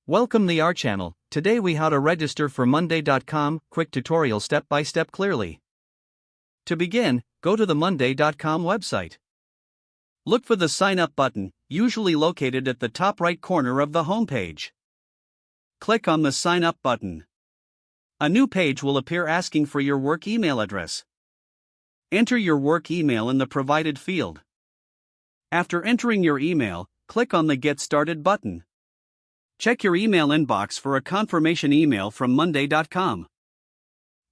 Welcome to our channel. Today we how to register for monday.com, quick tutorial step by step clearly. To begin, go to the monday.com website. Look for the sign up button, usually located at the top right corner of the homepage. Click on the sign up button. A new page will appear asking for your work email address. Enter your work email in the provided field. After entering your email, click on the Get Started button. Check your email inbox for a confirmation email from monday.com.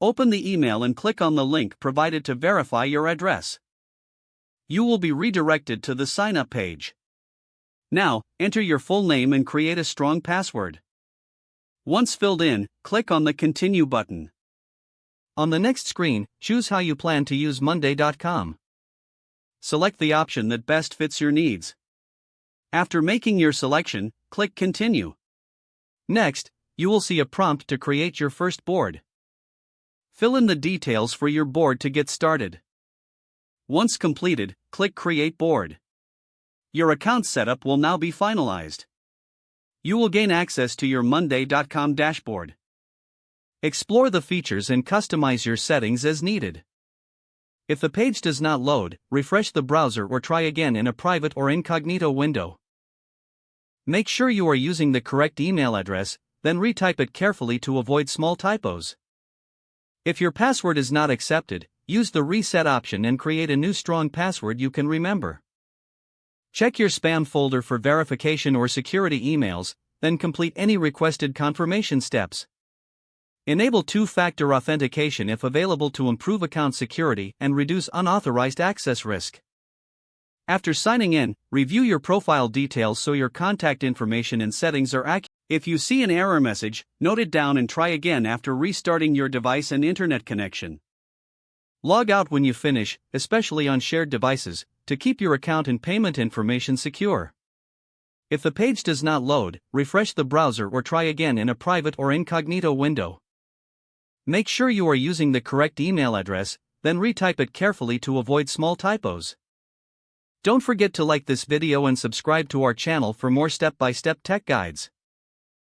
Open the email and click on the link provided to verify your address. You will be redirected to the sign-up page. Now, enter your full name and create a strong password. Once filled in, click on the Continue button. On the next screen, choose how you plan to use monday.com. Select the option that best fits your needs. After making your selection, click Continue. Next, you will see a prompt to create your first board. Fill in the details for your board to get started. Once completed, click Create Board. Your account setup will now be finalized. You will gain access to your monday.com dashboard. Explore the features and customize your settings as needed. If the page does not load, refresh the browser or try again in a private or incognito window. Make sure you are using the correct email address, then retype it carefully to avoid small typos. If your password is not accepted, use the reset option and create a new strong password you can remember. Check your spam folder for verification or security emails, then complete any requested confirmation steps. Enable two-factor authentication if available to improve account security and reduce unauthorized access risk. After signing in, review your profile details so your contact information and settings are accurate. If you see an error message, note it down and try again after restarting your device and internet connection. Log out when you finish, especially on shared devices, to keep your account and payment information secure. If the page does not load, refresh the browser or try again in a private or incognito window. Make sure you are using the correct email address, then retype it carefully to avoid small typos. Don't forget to like this video and subscribe to our channel for more step-by-step tech guides.